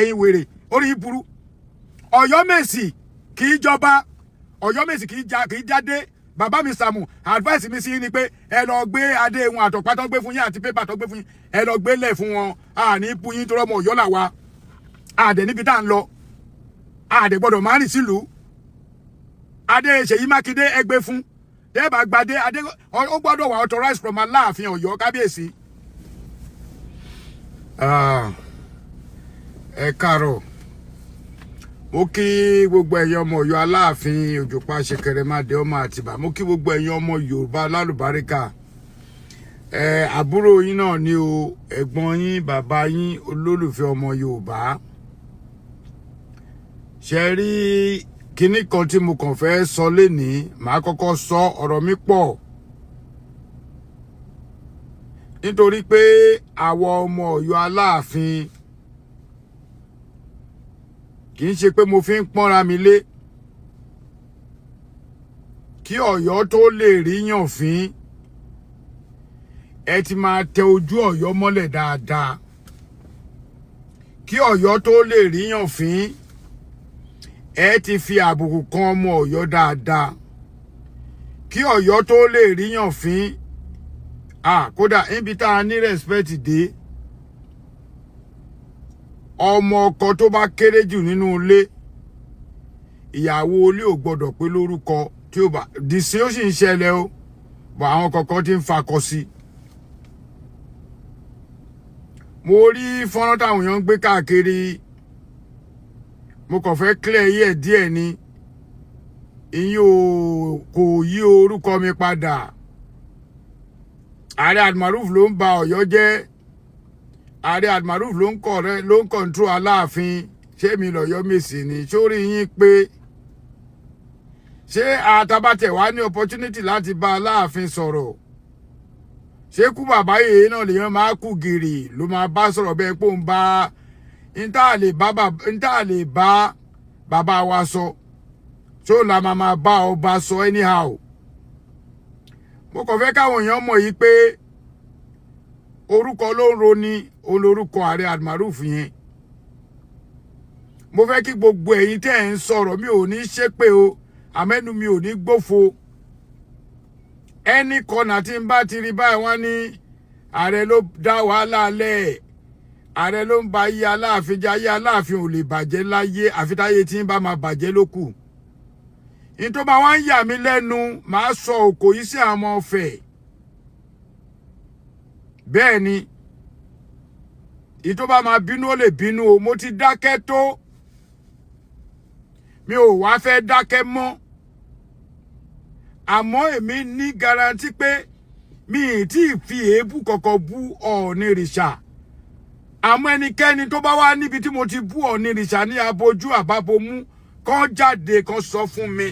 ẹ̀yin wèrè orí burú Ọ̀yọ́ Mesi kì í jọba Ọ̀yọ́ Mesi kì í jáde bàbá mi Sàámú advice mi sí ni pé ẹ lọ gbé adé wọn àtọ̀pá tó gbé fún yín àti pépà tó gbé fún yín ẹ lọ gbé lẹ̀ fún wọn àní ipú yín tó rọ́mọ Ọ̀yọ́ là wa àdẹ̀ níbi tá à ń lọ àdẹ̀ gbọ́dọ̀ máa rìn sílùú adé Ṣèyí Mákindé ẹgbẹ́ fún dẹ́ẹ̀bà gbadé adé ó gbọ́dọ̀ wà authorized from Aláàfin Ọ̀yọ́ kábíyèsí. Ẹ káàárọ̀ mo kí gbogbo ẹ̀yin ọmọ Ọ̀yọ́ Aláàfin Òjòpá Ṣẹ̀kẹ̀rẹ̀màdé ọmọ Àtìbà mo kí gbogbo ẹ̀yin ọmọ Yorùbá lálùbáríkà àbúrò yín náà ni o ẹ̀gbọ́n yín bàbá yín olólùfẹ́ ọmọ Yorùbá ṣe rí kíní kan tí mo kàn fẹ́ sọ lénìí màá kọ́kọ́ sọ ọ̀rọ̀ mi pọ̀ nítorí pé àwọn ọmọ Ọ̀yọ́ Aláàfin kì í ṣe pé mo fi ń pọ́nra mi lé kí Ọ̀yọ́ tó lè ríyàn fín ẹ ti máa tẹ ojú Ọ̀yọ́ mọ́lẹ̀ dáadáa kí Ọ̀yọ́ tó lè ríyàn fín ẹ ti fi àbùkù kan ọmọ Ọ̀yọ́ dáadáa kí Ọ̀yọ́ tó lè ríyàn fín kódà níbi tá a ní respect dé ọmọ ọkọ tó bá kéré jù nínú ilé ìyàwó ilé ò gbọdọ̀ pé lórúkọ tí ó bá dìsín ó sì ń ṣẹlẹ̀ o bọ̀ àwọn kọ̀ọ̀kan ti ń fakọ sí. Mo rí fọ́nrán táwọn èèyàn ń gbé káàkiri mo kàn fẹ́ clear yẹ̀ díẹ̀ ni ìyẹn kò yí orúkọ mi padà Ààrẹ Almaroof ló ń ba Ọ̀yọ́ jẹ́ Ààrẹ Almaroof ló ń control Aláàfin ṣé mi lọ́yọ́ Mèsì ni sórí yín pé ṣé àtàbàtẹ̀ wá ní opportunity láti bá Aláàfin sọ̀rọ̀ ṣé kú bàbá yìí náà lèèyàn máa kú gìrì ló máa bá sọ̀rọ̀ bẹ́ẹ̀ pé òun bá níta lè bá bàbá wa sọ tó la máa bá ọba sọ anyhow. Mo kàn fẹ́ káwọn èèyàn mọ̀ yìí pé orúkọ ló ń roni olórúkọ Ààrẹ Almaroof yẹn. Mo fẹ́ kí gbogbo ẹ̀yin tẹ́ ẹ̀ ń sọ̀rọ̀ mi ò ní ṣépè o àmẹ́nu mi ò ní gbófo. Ẹni kọ́nà tí ń bá ti rí báyìí wọ́n ní ààrẹ ló dá wàhálà lẹ̀ ààrẹ ló ń ba ayé Aláàfin jẹ́ ayé Aláàfin ò lè bàjẹ́ láyé àfitáyé tí ń bá máa bàjẹ́ lókù. In tó bá wá ń yà mí lẹ́nu màá sọ òkò yìí sí àwọn ọ̀fẹ́ bẹ́ẹ̀ ni in tó bá máa bínú ó lè bínú o mo ti dákẹ́ tó mi ò wá fẹ́ dákẹ́ mọ́ àmọ́ èmi ní garanti pé mi ì tí ì fi èébú kọ̀kọ̀ bú Ọ̀ọ̀nìrìṣà àmọ́ ẹnikẹ́ni tó bá wá níbi tí mo ti bú Ọ̀ọ̀nìrìṣà ní abojú àbábomú kàn jáde kàn sọ fún mi.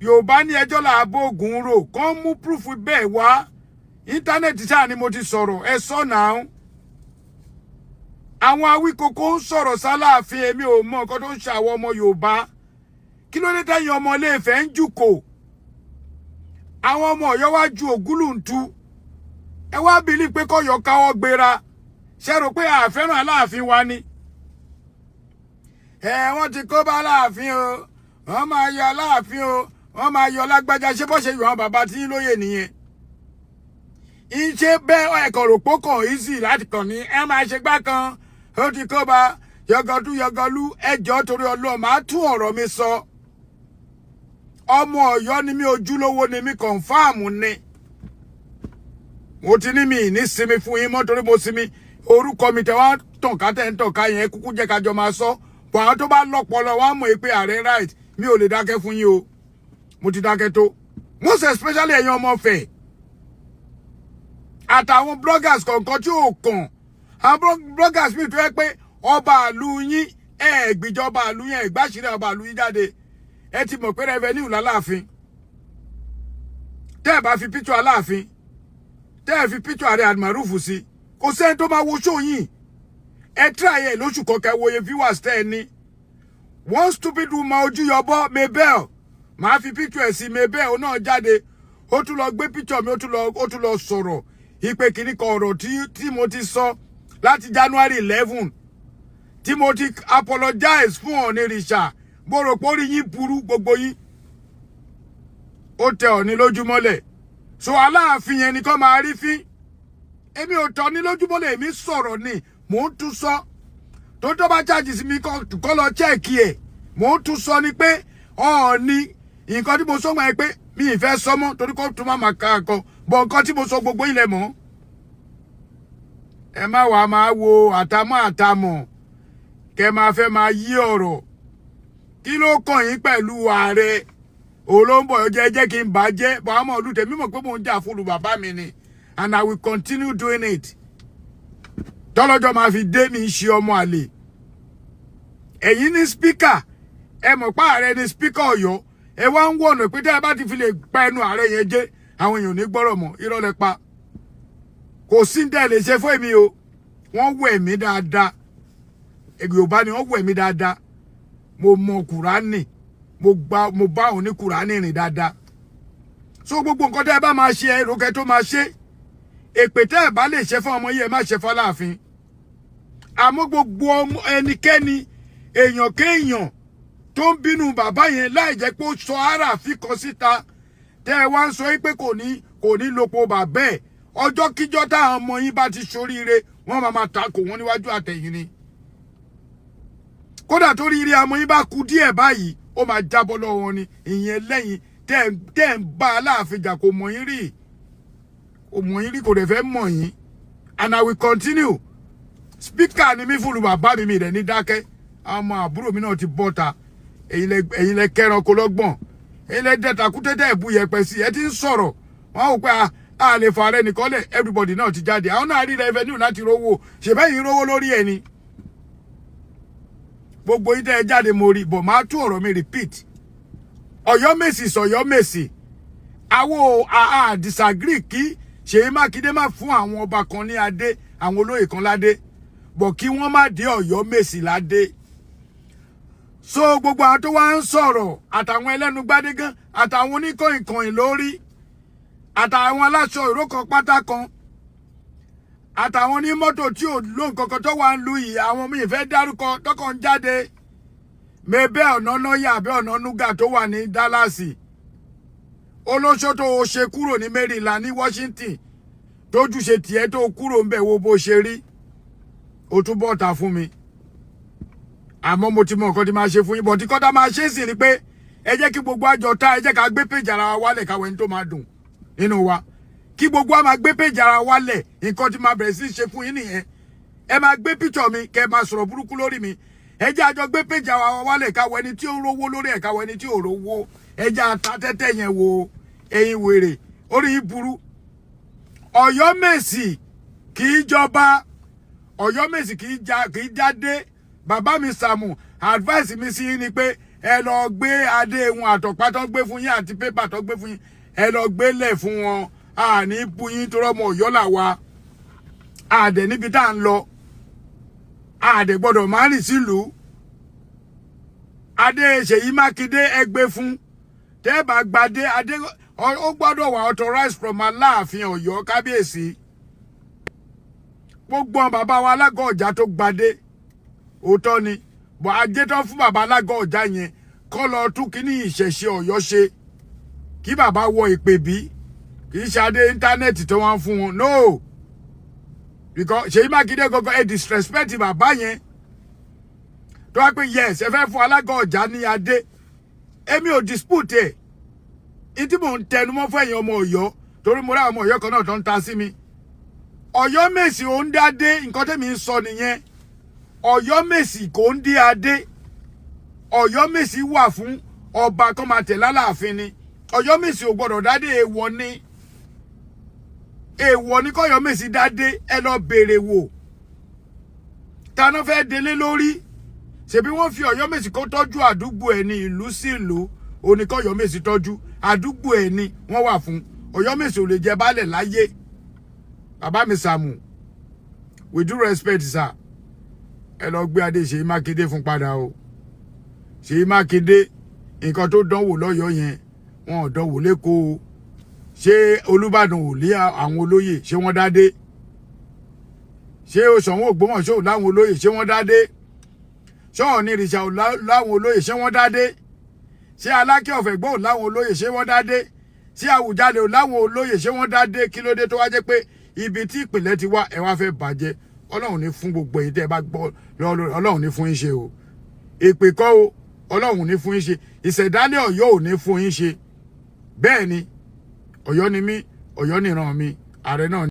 Yorùbá ní ẹjọ́ làbó ògùn rò kàn mú proof bẹ́ẹ̀ wá íńtánẹ́ẹ̀tì sáà ni mo ti sọ̀rọ̀ ẹ sọ náà. Àwọn Awíkoko ń sọ̀rọ̀ s'Aláàfin èmi ò mọ nǹkan tó ń ṣe àwọn ọmọ Yorùbá kí ló dé tẹ́yìn ọmọ Ilé-Ifẹ̀ ń jùkò àwọn ọmọ Ọ̀yọ́ wá ju ògúlùntù ẹ wá bìlí pé kọ́yọ̀ káwọ́ gbéra ṣe rò pé àfẹ́ràn Aláàfin wa ni. Wọ́n ti kó bá Aláàfin o wọ́n máa yọ Aláàfin o wọ́n máa yọ Lágbájá ṣé bó ṣe yọ àwọn bàbá tí lóye nìyẹn. Ìṣe bẹ́ẹ̀ ẹ̀kọ́ rò pókàn easy láti kàn ní ẹ máa ṣe gbá kan ó ti kó bá yọgọdú yọgọlú ẹjọ́ torí Ọlọ́run máa tún ọ̀rọ̀ mi sọ. Ọmọ Ọ̀yọ́ ni mí ojúlówó ni mí kọ̀ǹfàmù ni. Mo ti ní mi ní sinmi fún yín mọ́ torí mo sinmi orúkọ mi tẹ wá tànká tẹ̀ ń tànká yẹn kúkú jẹ́ kájọ máa sọ. Bọ̀ àwọn tó bá lọ́pọlọ wá mọ̀ pé ààrẹ right mi ò lè dákẹ́ fún yín o. Mo ti dákẹ́ tó. Most especially ẹ̀yin ọmọ Ifẹ̀. Àtàwọn bloggers kọ̀ọ̀kan tí ò kàn. Àwọn bloggers mi tó yẹ pé ọba àlú yín gbìjọba àlú yín ẹ̀gbáṣírẹ́ ọba àlú yín jáde. Ẹ ti mọ̀ pé revenue l'Aláàfin. Tẹ́ ẹ bá fi picture Aláàfin. Tẹ́ ẹ fi picture Ààrẹ Almaroof sí. Kò sẹ́ni tó máa wo show yín. Ẹ try ẹ lóṣù kọ̀ọ̀kan wo ye viewers tẹ́ ẹ ní. One stupid woman ojú yọbọ Mabel. Màá fi picture ẹ̀ sí Mabel ó náà jáde. Ó tún lọ gbé picture mi ó tún lọ sọ̀rọ̀. Ìpè kìíní kan ọ̀rọ̀ tí mo ti sọ láti January 11 tí mo ti apologize fún onírìṣà mo rò pé orí yín burú gbogbo yín ó tẹ Ọọ̀ni lójúmọ́lẹ̀ so Aláàfin yẹn ni kó máa rí fín èmi ò tọ́ ní lójúmọ́lẹ̀ èmi sọ̀rọ̀ ni mò ń tún sọ tó bá charge sí mi kọ́ lọ check ẹ̀ mò ń tún sọ ni pé Ọọ̀ni nǹkan tí mo sọ mọ́ ẹ pé mi ì fẹ́ sọ mọ́ torí kó tún máa ka àkọ bọ̀ nǹkan tí mo sọ gbogbo ilẹ̀ mọ́ ẹ má wàá máa wo àtàmọ́ kẹ máa fẹ́ máa yí ọ̀rọ̀ kí ló kàn yín pẹ̀lú Ààrẹ olóńbọ̀ jẹ́ kí n bàjẹ́ bọ̀hámọ́ ọdún tèmi mọ̀ pé mò ń jà fún bàbá mi ni and I will continue doing it tọ́lọ́jọ́ máa fi dé mi ṣe ọmọ àlè ẹ̀yin ní spíkà ẹ mọ̀ pé Ààrẹ ní spíkà Ọ̀yọ́ ẹ wá ń wọ̀nà pé tẹ́ ẹ bá ti fi lè pa ẹnu Ààrẹ yẹn jẹ́ àwọn èèyàn ní gbọ́rọ̀ mọ́ irọ́ lẹ pa kò sí ní tẹ́ lè ṣe fún èmi o wọ́n wẹ̀ mí dáadáa Yorùbá ni wọ́n wẹ̀ mí dáadáa mo mọ Kùránì mo bá òun ní Kùránì rìn dáadáa so gbogbo nǹkan tẹ́ ẹ bá máa ṣe èròkẹ́ tó máa ṣe èpè tẹ́ ẹ bá lè ṣe fún ọmọ yìí ẹ má ṣe fún Aláàfin àmọ́ gbogbo ẹnikẹ́ni èèyàn kéèyàn tó ń bínú bàbá yẹn láì jẹ́ pé ó sọ Àràfin kan síta tẹ́ ẹ wá ń sọ pé kò ní lopo bàbá ẹ̀ ọjọ́ kíjọ́ táwọn ọmọ yín bá ti ṣoríire wọ́n máa takò wọ́n níwájú àtẹ̀yìn ni kódà tó rí ire ọmọ yín bá kú díẹ̀ báyìí ó máa jábọ́ lọ́wọ́ wọn ni ìyẹn lẹ́yìn tẹ́ ń bá Aláàfin jà kò mọ̀ yín rí kò dẹ̀ fẹ́ mọ̀ yín and I will continue speaker ni mí fún bàbá mi rẹ̀ ní dákẹ́ ọmọ àbúrò mi náà ti bọ́ta ẹ̀yin lẹ kẹranko lọ́gbọ̀n ẹ̀yin lẹ dẹ́ta kú tẹ́tẹ́ ẹ̀bú yẹpẹ sí ẹ ti ń sọ̀rọ̀ wọn ò pé a lè fa Ààrẹ nìkan lẹ̀ everybody náà ti jáde àwọn náà rí revenue láti rówó ṣèbẹ́yìn rówó lórí ẹ̀ ni gbogbo yín tẹ́ ẹ jáde mo rí bọ̀ máa tún ọ̀rọ̀ mi repeat Ọ̀yọ́ Mesi sọ̀yọ́ Mesi àwọn disagree kí Ṣèyí Mákindé má fún àwọn ọba kan ní adé àwọn olóyè kan ládé bọ̀ kí wọ́n má dé Ọ̀yọ́ Mesi ládé so gbogbo àwọn tó wá ń sọ̀rọ̀ àtàwọn ẹlẹ́nu gbádégán àtàwọn oníkọ̀ìnkọ̀ìn lórí àtàwọn aláṣọ ìrókan pátá kan àtàwọn onímọ́tò tí ò ló nǹkankan tó wà ń lu yìí àwọn mi ìfẹ́ dárúkọ tọkàn ń jáde mẹ́bẹ́ ọ̀nà lọ́yà àbẹ́ ọ̀nà nuga tó wà ní Dallas olóṣó tó o ṣe kúrò ní Maryland ní Washington tójú ṣe tiẹ̀ tó kúrò ń bẹ̀ wo bó ṣe rí o tún bọ́ ta fún mi àmọ́ mo ti mọ nǹkan tí máa ṣe fún yín bọ̀ tí kọ́tà máa ṣe sí ni pé ẹ jẹ́ kí gbogbo àjọ ta ẹ jẹ́ ká gbé péjì ara wa wálẹ̀ káwé ní tó máa dùn nínú wa kí gbogbo a máa gbé péjì ara wálẹ̀ nǹkan tí máa bẹ̀rẹ̀ sí ṣe fún yín nìyẹn ẹ máa gbé píṣọ̀ mi kẹ́ ẹ máa sọ̀rọ̀ burúkú lórí mi ẹ jẹ́ àjọ gbé péjì ara wa wálẹ̀ káwé ẹni tí ó rówó lórí ẹ̀ káwé ẹni tí ò rówó ẹ jẹ́ ata tẹ́tẹ́ yẹn wo ẹ̀yin wèrè orí yín burú Ọ̀yọ́ Mesi kì í jọba Ọ̀yọ́ Mesi kì í jáde bàbá mi Sàámú advice mi sí yín ni pé ẹ lọ gbé adé wọn àtọ̀pá tó gbé fún yín àti pépà tó gbé fún yín ẹ lọ gbélẹ̀ fún wọn àní bú yín tó rọ́mọ Ọ̀yọ́ là wa àdẹ níbi tá à ń lọ àdẹ gbọ́dọ̀ máa rìn sílùú adé Ṣèyí Mákindé ẹ gbé fún tẹ́ bá gbadé adé ó gbọ́dọ̀ wà authorized from Aláàfin Ọ̀yọ́ kábíyèsí gbogbo bàbá wa alága ọjà tó gbadé òótọ́ ni bọ̀ ajé tán fún bàbá alága ọjà yẹn kọ́ lọ tún kíní ìṣẹ̀ṣe Ọ̀yọ́ ṣe kí bàbá wọ ìpè bí kì í ṣe adé íńtánẹ́ẹ̀tì tó wọ́n fún wọn no because Ṣèyí Mákindé gọ́gọ́ ẹ disrespect bàbá yẹn tó wá pé yes ẹ fẹ́ fún alága ọjà ní adé èmi ò dispute ẹ̀ ìtí mò ń tẹnu mọ́ fún ẹ̀yin ọmọ Ọ̀yọ́ torí mo rá ọmọ Ọ̀yọ́ kan náà tó ń ta sí mi Ọ̀yọ́ Mesi ò ń dé adé nǹkan tẹ́mi ń sọ nìyẹn Ọ̀yọ́ Mesi kò ń dé adé Ọ̀yọ́ Mesi wà fún ọba kan máa tẹ̀ lálàáfin ni Ọ̀yọ́ Mesi ò gbọ́dọ̀ dádé èèwọ̀ ni k'Ọ̀yọ́ Mesi dádé ẹ lọ béèrè wò taná fẹ́ délé lórí ṣebí wọ́n fi Ọ̀yọ́ Mesi kó tọ́jú àdúgbò ẹ̀ ní ìlú sí ìlú òní k'Ọ̀yọ́ Mesi tọ́jú àdúgbò ẹ̀ ni wọ́n wà fún Ọ̀yọ́ Mesi ò lè jẹ baálẹ̀ láyé bàbá mi Sàámú with due respect sir ẹ lọ gbé adé Ṣèyí Mákindé fún padà o Ṣèyí Mákindé nǹkan tó dánwò lọ́yọ̀ọ́ yẹn wọn ò dánwò lẹ́kọ̀ọ́ ṣé Olúbàdàn ò lé àwọn olóyè ṣé wọ́n dádé ṣé Ṣọ̀ún Ògbómọ̀ṣọ́ ò láwọn olóyè ṣé wọ́n dádé ṣọ́ọ̀ ní ìrìṣà láwọn olóyè ṣé wọ́n dádé ṣé Aláké ọ̀fẹ́gbọ́n láwọn olóyè ṣé wọ́n dádé ṣé Àwùjalè láwọn olóyè ṣé wọ́n dádé kí ló dé tó wá jẹ́ pé ibi tí ìpìlẹ̀ ti wá ẹ wá fẹ́ bàjẹ́ Ọlọ́run ní fún gbogbo èyí tẹ́ ẹ bá gbọ́ Ọlọ́run ní fún yín ṣe o èpè kọ́ o Ọlọ́run ní fún yín ṣe ìṣẹ̀dálẹ̀ Ọ̀yọ́ ò ní fún yín ṣe bẹ́ẹ̀ ni Ọ̀yọ́ ni mí Ọ̀yọ́ nìran mi Ààrẹ náà